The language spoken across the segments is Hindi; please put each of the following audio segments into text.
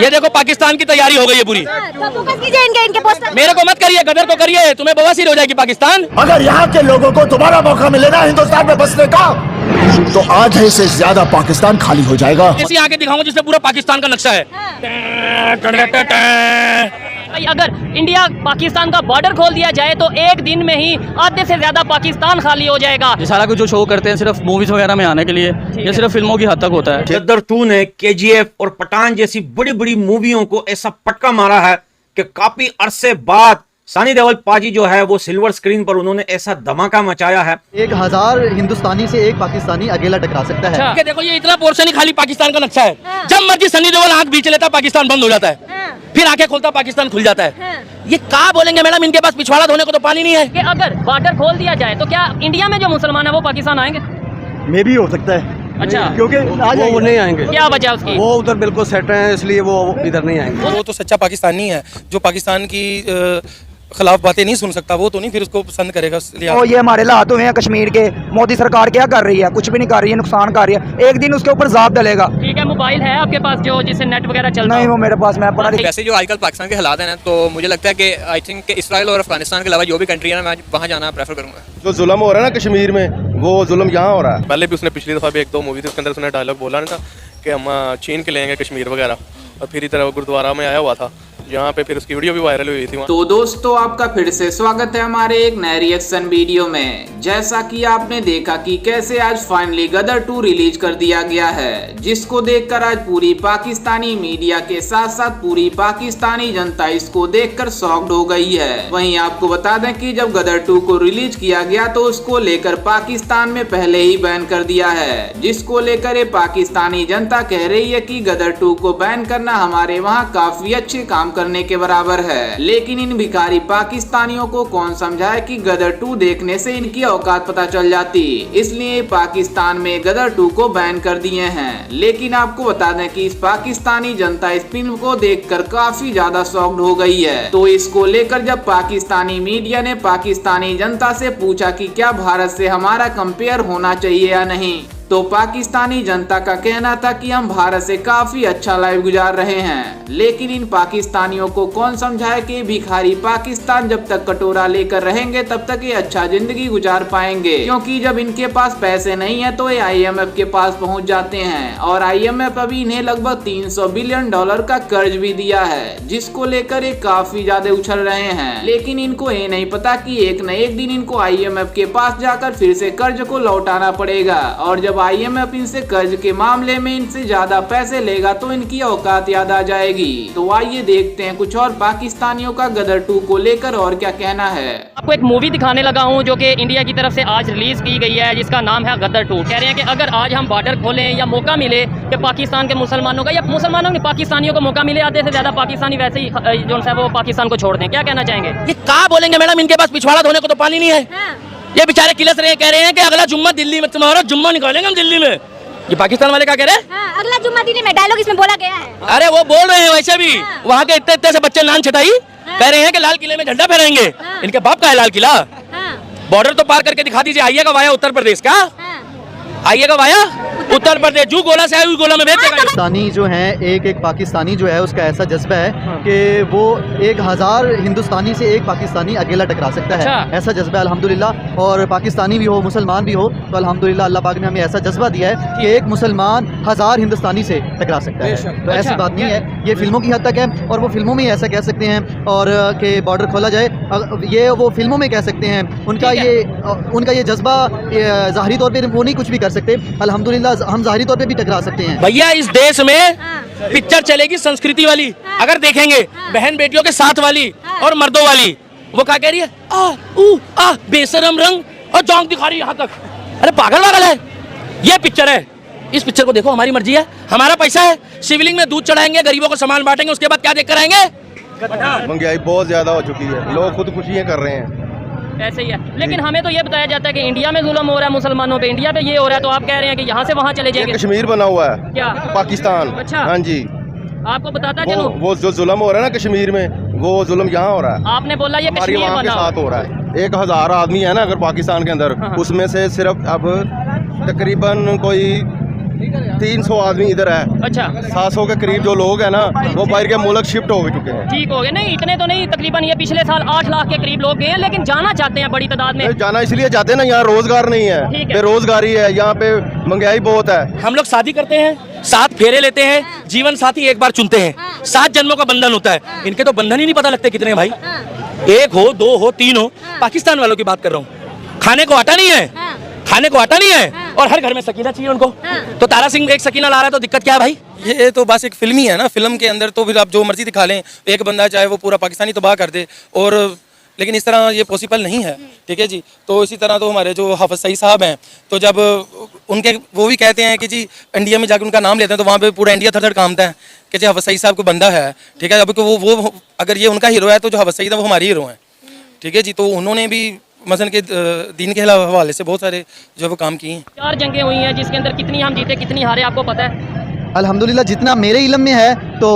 ये देखो पाकिस्तान की तैयारी हो गई है पूरी। तो फोकस कीजिए इनके पोस्टर। मेरे को मत करिए, गदर को करिए, तुम्हें बवासीर हो जाएगी पाकिस्तान। अगर यहाँ के लोगों को दोबारा मौका मिलेगा हिंदुस्तान में बसने का, तो आधे से ज्यादा पाकिस्तान खाली हो जाएगा। ऐसी आगे दिखाऊंगा जिसमें पूरा पाकिस्तान का नक्शा है। भाई अगर इंडिया पाकिस्तान का बॉर्डर खोल दिया जाए तो एक दिन में ही आधे से ज्यादा पाकिस्तान खाली हो जाएगा। ये सारा कुछ जो शो करते हैं सिर्फ मूवीज वगैरह में आने के लिए, ये सिर्फ फिल्मों की हद तक होता है। गदर 2 ने KGF और पठान जैसी बड़ी बड़ी मूवियों को ऐसा पटका मारा है कि काफी अरसे बाद सनी देओल पाजी जो है वो सिल्वर स्क्रीन पर उन्होंने ऐसा धमाका मचाया है। 1000 हिंदुस्तानी से एक पाकिस्तानी अकेला टकरा सकता है। अच्छा। देखो ये इतना पोर्शन ही खाली पाकिस्तान का नक्शा है। जब मर्जी सनी देओल आंख बीच लेता पाकिस्तान बंद हो जाता है, फिर आंखें खोलता पाकिस्तान खुल जाता है। ये क्या बोलेंगे मैडम, इनके पास पिछवाड़ा धोने को तो पानी नहीं है। कि अगर बॉर्डर खोल दिया जाए तो क्या इंडिया में जो मुसलमान है वो पाकिस्तान आएंगे? मे भी हो सकता है। अच्छा, क्योंकि वो नहीं आएंगे। क्या वजह उसकी? वो उधर बिल्कुल सेट है, इसलिए वो इधर नहीं आएंगे। वो तो सच्चा पाकिस्तानी है, जो पाकिस्तान की खिलाफ बातें नहीं सुन सकता, वो तो नहीं फिर उसको पसंद करेगा। तो ये हमारे हालात हुए हैं कश्मीर के। मोदी सरकार क्या कर रही है? कुछ भी नहीं कर रही है, नुकसान कर रही है। एक दिन उसके ऊपर ज़ाब डलेगा। ठीक है, मोबाइल है आपके पास जो जिससे नेट वगैरह चलता है? नहीं, वो मेरे पास, मैं पढ़ा। वैसे जो आजकल पाकिस्तान के हालात हैं ना, तो मुझे लगता है कि आई थिंक इस्राइल और अफगानिस्तान के अलावा जो भी कंट्री है ना, मैं वहाँ जाना प्रेफर करूँगा। जो जुल्म हो रहा है ना कश्मीर में, वो जुल्म यहाँ हो रहा है। पहले भी उसने पिछली दफा भी 1-2 मूवी थी, उसके अंदर उसने डायलॉग बोला ना था कि हम छीन के लेंगे कश्मीर वगैरह, और फिर इधर गुरुद्वारा में आया हुआ था जहाँ पे फिर उसकी वीडियो भी वायरल हुई थी। तो दोस्तों आपका फिर से स्वागत है हमारे एक नए रिएक्शन वीडियो में। जैसा कि आपने देखा कि कैसे आज फाइनली गदर 2 रिलीज कर दिया गया है, जिसको देखकर आज पूरी पाकिस्तानी मीडिया के साथ साथ पूरी पाकिस्तानी जनता इसको देखकर शॉक्ड हो गई है। वहीं आपको बता दें कि जब गदर 2 को रिलीज किया गया तो उसको लेकर पाकिस्तान में पहले ही बैन कर दिया है, जिसको लेकर ये पाकिस्तानी जनता कह रही है कि गदर 2 को बैन करना हमारे वहाँ काफी अच्छे काम करने के बराबर है। लेकिन इन भिखारी पाकिस्तानियों को कौन समझाए कि गदर 2 देखने से इनकी औकात पता चल जाती, इसलिए पाकिस्तान में गदर 2 को बैन कर दिए हैं। लेकिन आपको बता दें कि इस पाकिस्तानी जनता इस फिल्म को देखकर काफी ज्यादा शॉक्ड हो गई है। तो इसको लेकर जब पाकिस्तानी मीडिया ने पाकिस्तानी जनता से पूछा कि क्या भारत से हमारा कंपेयर होना चाहिए या नहीं, तो पाकिस्तानी जनता का कहना था कि हम भारत से काफी अच्छा लाइफ गुजार रहे हैं। लेकिन इन पाकिस्तानियों को कौन समझाए कि भिखारी पाकिस्तान जब तक कटोरा लेकर रहेंगे तब तक ये अच्छा जिंदगी गुजार पाएंगे, क्योंकि जब इनके पास पैसे नहीं है तो ये IMF के पास पहुंच जाते हैं, और IMF अभी इन्हें लगभग $300 बिलियन का कर्ज भी दिया है, जिसको लेकर ये काफी ज्यादा उछल रहे हैं। लेकिन इनको ये नहीं पता कि एक न एक दिन इनको IMF के पास जाकर फिर से कर्ज को लौटाना पड़ेगा, और जब IMF इनसे कर्ज के मामले में इनसे ज्यादा पैसे लेगा तो इनकी औकात याद आ जाएगी। तो आइए देखते हैं कुछ और पाकिस्तानियों का गदर 2 को लेकर और क्या कहना है। आपको एक मूवी दिखाने लगा हूं जो कि इंडिया की तरफ से आज रिलीज की गई है, जिसका नाम है गदर 2। कह रहे हैं कि अगर आज हम बॉर्डर खोलें या मौका मिले कि पाकिस्तान के मुसलमानों का या मुसलमानों के पाकिस्तानियों को मौका मिले, आधे से ज्यादा पाकिस्तानी वैसे ही जो है वो पाकिस्तान को छोड़ दें, क्या कहना चाहेंगे? ये क्या बोलेंगे मैडम, इनके पास पिछवाड़ा धोने को तो पानी नहीं है। ये बेचारे किलस रहे, कह रहे हैं कि अगला जुम्मा दिल्ली में, तुम्हारा जुम्मा निकालेंगे हम दिल्ली में। ये पाकिस्तान वाले क्या कह रहे हैं? अगला जुम्मा दिल्ली में, डायलॉग इसमें बोला गया है। अरे वो बोल रहे हैं वैसे भी, वहाँ के इतने से बच्चे नान छटाई कह रहे हैं कि लाल किले में झंडा फहराएंगे। इनके बाप का है लाल किला? बॉर्डर तो पार करके दिखा दीजिए। आइएगा वाया उत्तर प्रदेश का, आइएगा वाया उत्तर प्रदेश, जो गोला से आए उस गोला में भेजेगा। पाकिस्तानी जो है, एक पाकिस्तानी जो है उसका ऐसा जज्बा है कि वो 1000 हिंदुस्तानी से एक पाकिस्तानी अकेला टकरा सकता है। ऐसा जज्बा अल्हम्दुलिल्लाह, और पाकिस्तानी भी हो मुसलमान भी हो तो अल्हम्दुलिल्लाह अल्लाह पाक ने हमें ऐसा जज्बा दिया है कि एक मुसलमान 1000 हिंदुस्तानी से टकरा सकता है। तो ऐसी बात नहीं है, ये फिल्मों की हद तक है, और वो फिल्मों में ऐसा कह सकते हैं, और कि बॉर्डर खोला जाए, ये वो फिल्मों में कह सकते हैं। उनका ये जज्बा ज़ाहिरी तौर पर वो नहीं कुछ भी कर सकते, अल्हम्दुलिल्लाह हम ज़ाहिरी तौर पे भी टकरा सकते हैं। भैया इस देश में पिक्चर चलेगी संस्कृति वाली, अगर देखेंगे बहन बेटियों के साथ वाली और मर्दों वाली, वो क्या कह रही है? बेशरम रंग और जोंक दिखा रही है यहाँ तक। अरे पागल वागल है, ये पिक्चर है। इस पिक्चर को देखो, हमारी मर्जी है, हमारा पैसा है, शिवलिंग में दूध चढ़ाएंगे, गरीबों को सामान बांटेंगे, उसके बाद क्या देख कर आएंगे? महंगाई बहुत ज्यादा हो चुकी है, लोग खुदकुशियां कर रहे हैं। ऐसे ही है। लेकिन हमें तो ये बताया जाता है कि इंडिया में जुल्म हो रहा है मुसलमानों पे, इंडिया पे ये हो रहा है, तो आप कह रहे हैं कि यहाँ से वहाँ चले जाएंगे। कश्मीर बना हुआ है क्या? पाकिस्तान। अच्छा, हाँ जी, आपको बताता चलो, वो जो जुल्म हो रहा है ना कश्मीर में, वो जुल्म यहाँ हो रहा है। आपने बोला ये कश्मीर वहाँ के साथ हो रहा है। 1000 आदमी है ना अगर पाकिस्तान के अंदर, उसमें से सिर्फ अब तकरीबन कोई 300 आदमी इधर है। अच्छा 700 के करीब जो लोग हैं ना वो बाहर के मुल्क शिफ्ट हो चुके हैं। ठीक हो गए, नहीं इतने तो नहीं, तकरीबन ये पिछले साल 8 लाख के करीब लोग गए हैं, लेकिन जाना चाहते हैं बड़ी तादाद में। जाना इसलिए जाते हैं ना, यहाँ रोजगार नहीं है, बेरोजगारी है, यहाँ पे महंगाई बहुत है। हम लोग शादी करते हैं, 7 फेरे लेते हैं, जीवन साथी एक बार चुनते हैं, 7 जन्मों का बंधन होता है। इनके तो बंधन ही नहीं पता लगते कितने भाई, 1 हो 2 हो 3 हो। पाकिस्तान वालों की बात कर रहा हूँ, खाने को आटा नहीं है, खाने को आटा नहीं है, और हर घर में सकीना चाहिए उनको। तो तारा सिंह एक सकीना ला रहा है तो दिक्कत क्या है भाई? ये तो बस एक फिल्म ही है ना, फिल्म के अंदर तो फिर आप जो मर्जी दिखा लें, एक बंदा चाहे वो पूरा पाकिस्तानी तबाह कर दे, और लेकिन इस तरह ये पॉसिबल नहीं है। ठीक है जी। तो इसी तरह तो हमारे जो हाफिज सईद साहब हैं, तो जब उनके वो भी कहते हैं कि जी इंडिया में जाकर उनका नाम लेते हैं तो वहाँ पे पूरा इंडिया थर-थर कांपता है कि जी हाफिज सईद साहब को बंदा है। ठीक है, अब वो अगर ये उनका हीरो है तो जो हाफिज सईद है वो हमारे हीरो हैं। ठीक है जी। तो उन्होंने भी मसलन के दीन के हवाले से बहुत सारे जो वो काम किए हैं। 4 जंगें हुई हैं जिसके अंदर कितनी हम जीते कितनी हारे आपको पता है? अल्हम्दुलिल्लाह जितना मेरे इल्म में है तो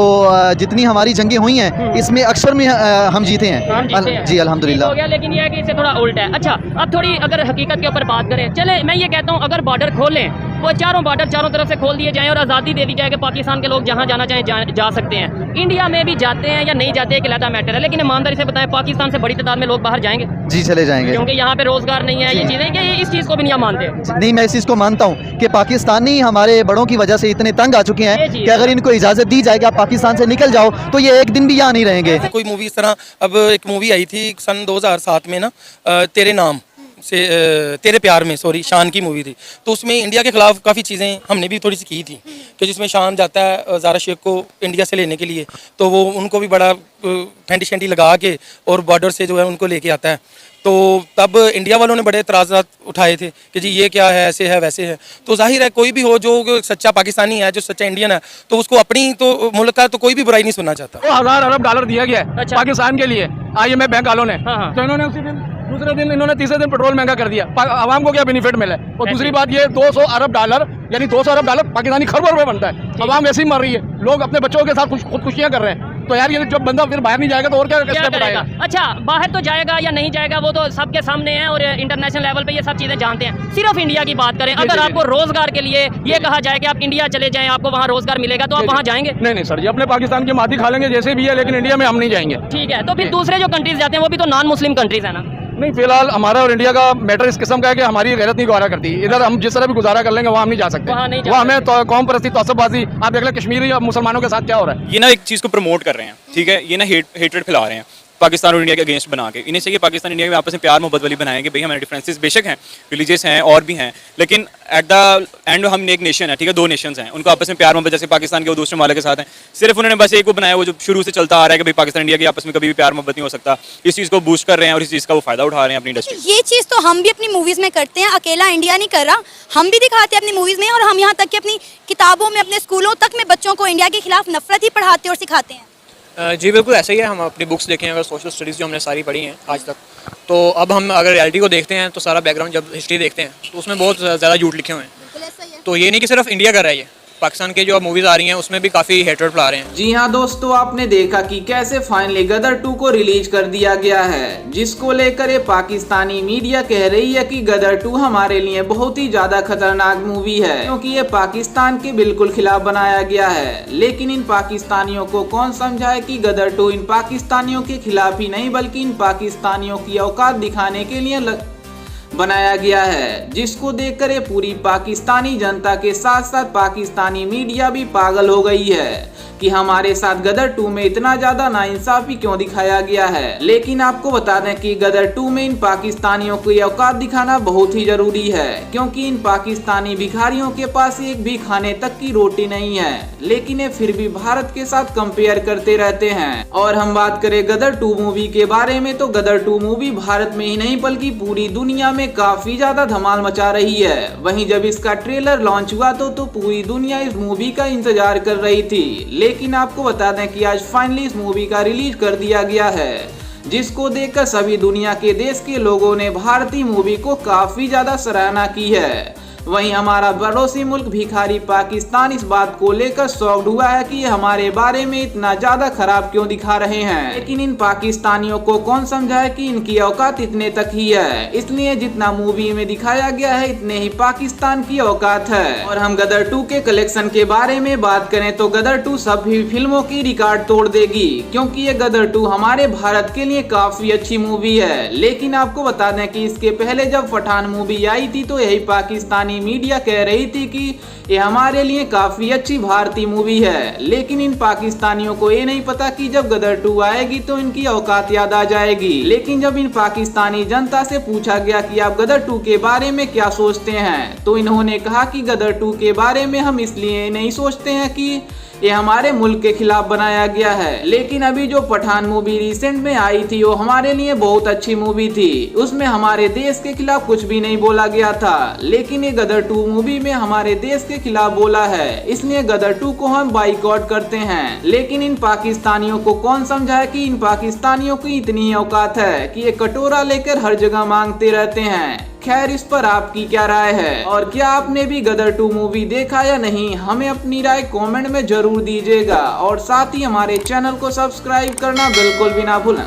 जितनी हमारी जंगें हुई हैं इसमें अक्सर में हम जीते हैं। जी अल्हम्दुलिल्लाह। हो गया, लेकिन ये है कि इससे थोड़ा उल्टा है। अच्छा अब थोड़ी अगर हकीकत के ऊपर बात करें, चले मैं ये कहता हूँ अगर बॉर्डर खोलें, वो चारों बॉर्डर चारों तरफ से खोल दिए जाएं और आज़ादी दे दी जाए कि पाकिस्तान के लोग जहाँ जाना चाहें जा सकते हैं। इंडिया में भी जाते हैं या नहीं जाते एक अलग मैटर है, लेकिन ईमानदारी से बताएं पाकिस्तान से बड़ी तादाद में लोग बाहर जाएंगे? जी चले जाएंगे, क्योंकि यहाँ पे रोजगार नहीं है। ये चीज़ें कि इस चीज़ को भी नहीं मानते? नहीं, मैं इस चीज़ को मानता हूँ कि पाकिस्तानी हमारे बड़ों की वजह से इतने तंग आ चुके हैं कि अगर इनको इजाज़त दी जाए कि आप पाकिस्तान से निकल जाओ तो ये एक दिन भी यहाँ नहीं रहेंगे। कोई मूवी इस तरह, अब एक मूवी आई थी सन 2007 में ना, तेरे नाम से तेरे प्यार में, सॉरी, शान की मूवी थी। तो उसमें इंडिया के खिलाफ काफ़ी चीज़ें हमने भी थोड़ी सी की थी कि जिसमें शान जाता है ज़ारा शेख को इंडिया से लेने के लिए, तो वो उनको भी बड़ा फेंटी शेंटी लगा के और बॉर्डर से जो है उनको लेके आता है। तो तब इंडिया वालों ने बड़े एतराज़ात उठाए थे कि जी ये क्या है, ऐसे है वैसे है। तो जाहिर है कोई भी हो जो सच्चा पाकिस्तानी है, जो सच्चा इंडियन है, तो उसको अपनी तो मुल्क का तो कोई भी बुराई नहीं सुनना चाहता। $1000 अरब दिया गया है पाकिस्तान के लिए IMF बैंक वालों ने, तो इन्होंने उसी दिन दूसरे दिन इन्होंने तीसरे दिन पेट्रोल महंगा कर दिया। आवाम को क्या बेनिफिट मिला? और दूसरी बात ये $200 अरब यानी $200 अरब पाकिस्तानी खरबों रुपए बनता है। आवाम ऐसे ही मर रही है, लोग अपने बच्चों के साथ खुदकुशियां कर रहे हैं। तो यार ये जब बंदा फिर बाहर नहीं जाएगा तो और क्या करेगा? अच्छा बाहर तो जाएगा या नहीं जाएगा वो तो सबके सामने है और इंटरनेशनल लेवल पे ये सब चीजें जानते हैं। सिर्फ इंडिया की बात करें, अगर आपको रोजगार के लिए ये कहा जाए कि आप इंडिया चले जाएं, आपको वहाँ रोजगार मिलेगा, तो आप वहाँ जाएंगे? नहीं सर जी, अपने पाकिस्तान की माटी खा लेंगे जैसे भी है, लेकिन इंडिया में हम नहीं जाएंगे। ठीक है, तो फिर दूसरे जो कंट्रीज जाते हैं वो भी तो नॉन मुस्लिम कंट्रीज है ना? नहीं, फिलहाल हमारा और इंडिया का मैटर इस किस्म का है कि हमारी गैरत नहीं गुजारा करती। इधर हम जिस तरह भी गुजारा कर लेंगे वहाँ हम नहीं जा सकते, वहाँ हमें तो कौम परस्ती, तौसबबाजी। आप देख लें कश्मीरी मुसलमानों के साथ क्या हो रहा है। ये ना एक चीज़ को प्रमोट कर रहे हैं, ठीक है, ये ना हेटरेट फैला रहे हैं पाकिस्तान और इंडिया के अगेंस्ट बना के। इन्हें चाहिए पाकिस्तान इंडिया में आपस में प्यार मोहब्बत वाली बनाएंगे। भाई हमारे डिफरेंसेस बेशक हैं, रिलीजियस हैं और भी हैं, लेकिन एट द एंड हम एक नेशन है, ठीक है, 2 नेशंस हैं, उनको आपस में प्यार मोहब्बत, जैसे पाकिस्तान के वो दूसरे मालिक के साथ हैं। सिर्फ उन्होंने बस एक को बनाया वो जो शुरू से चलता आ रहा है कि भाई पाकिस्तान इंडिया के आपस में कभी भी प्यार मोहब्बत नहीं हो सकता। इस चीज़ को बूस्ट कर रहे हैं और इस चीज़ का वो फायदा उठा रहे हैं अपनी इंडस्ट्री। ये चीज़ तो हम भी अपनी मूवीज़ में करते हैं, अकेला इंडिया नहीं कर रहा, हम भी दिखाते हैं अपनी मूवीज़ में। और हम यहाँ तक कि अपनी किताबों में, अपने स्कूलों तक में बच्चों को इंडिया के खिलाफ नफरत ही पढ़ाते और सिखाते हैं। जी बिल्कुल ऐसा ही है। हम अपनी बुक्स देखें, अगर सोशल स्टडीज़ जो हमने सारी पढ़ी हैं आज तक, तो अब हम अगर रियलिटी को देखते हैं तो सारा बैकग्राउंड जब हिस्ट्री देखते हैं तो उसमें बहुत ज़्यादा झूठ लिखे हुए हैं। तो ये नहीं कि सिर्फ इंडिया कर रहा है, ये पाकिस्तान के जो अब मूवीज आ रही हैं उसमें भी काफी हेटरेट फैला रहे हैं। जी हाँ दोस्तों, आपने देखा कि कैसे फाइनली गदर 2 को रिलीज कर दिया गया है, जिसको लेकर ये पाकिस्तानी मीडिया कह रही है कि गदर 2 हमारे लिए बहुत ही ज्यादा खतरनाक मूवी है, क्योंकि ये पाकिस्तान के बिल्कुल खिलाफ बनाया गया है। लेकिन इन पाकिस्तानियों को कौन समझाए कि गदर 2 इन पाकिस्तानियों के खिलाफ ही नहीं बल्कि इन पाकिस्तानियों की औकात दिखाने के लिए बनाया गया है, जिसको देखकर ये पूरी पाकिस्तानी जनता के साथ साथ पाकिस्तानी मीडिया भी पागल हो गई है कि हमारे साथ गदर 2 में इतना ज्यादा नाइंसाफी क्यों दिखाया गया है। लेकिन आपको बता दें कि गदर 2 में इन पाकिस्तानियों को ये औकात दिखाना बहुत ही जरूरी है, क्योंकि इन पाकिस्तानी भिखारियों के पास एक भी खाने तक की रोटी नहीं है, लेकिन ये फिर भी भारत के साथ कंपेयर करते रहते हैं। और हम बात करें गदर 2 मूवी के बारे में, तो गदर 2 मूवी भारत में ही नहीं बल्कि पूरी दुनिया में काफी ज्यादा धमाल मचा रही है। वहीं जब इसका ट्रेलर लॉन्च हुआ तो पूरी दुनिया इस मूवी का इंतजार कर रही थी, लेकिन आपको बता दें कि आज फाइनली इस मूवी का रिलीज कर दिया गया है, जिसको देखकर सभी दुनिया के देश के लोगों ने भारतीय मूवी को काफी ज्यादा सराहना की है। वहीं हमारा पड़ोसी मुल्क भिखारी पाकिस्तान इस बात को लेकर शॉक्ड हुआ है कि ये हमारे बारे में इतना ज्यादा खराब क्यों दिखा रहे हैं। लेकिन इन पाकिस्तानियों को कौन समझाए कि इनकी औकात इतने तक ही है, इसलिए जितना मूवी में दिखाया गया है इतने ही पाकिस्तान की औकात है। और हम गदर 2 के कलेक्शन के बारे में बात करें तो गदर 2 सभी फिल्मों की रिकॉर्ड तोड़ देगी, क्योंकि ये गदर 2 हमारे भारत के लिए काफी अच्छी मूवी है। लेकिन आपको बता दें कि इसके पहले जब पठान मूवी आई थी तो यही पाकिस्तानी मीडिया कह रही थी कि ये हमारे लिए काफी अच्छी भारतीय मूवी है। लेकिन इन पाकिस्तानियों को ये नहीं पता कि जब गदर 2 आएगी तो इनकी औकात याद आ जाएगी। लेकिन जब इन पाकिस्तानी जनता से पूछा गया कि आप गदर 2 के बारे में क्या सोचते हैं, तो इन्होंने कहा कि गदर 2 के बारे में हम इसलिए नहीं सोचते हैं कि ये हमारे मुल्क के खिलाफ बनाया गया है। लेकिन अभी जो पठान मूवी रिसेंट में आई थी वो हमारे लिए बहुत अच्छी मूवी थी, उसमें हमारे देश के खिलाफ कुछ भी नहीं बोला गया था। लेकिन ये गदर 2 मूवी में हमारे देश के खिलाफ बोला है, इसलिए गदर 2 को हम बाइकआउट करते हैं। लेकिन इन पाकिस्तानियों को कौन समझाए कि इन पाकिस्तानियों की इतनी औकात है कि ये कटोरा लेकर हर जगह मांगते रहते हैं। खैर, इस पर आपकी क्या राय है और क्या आपने भी गदर 2 मूवी देखा या नहीं, हमें अपनी राय कमेंट में जरूर दीजिएगा। और साथ ही हमारे चैनल को सब्सक्राइब करना बिल्कुल भी ना भूलें।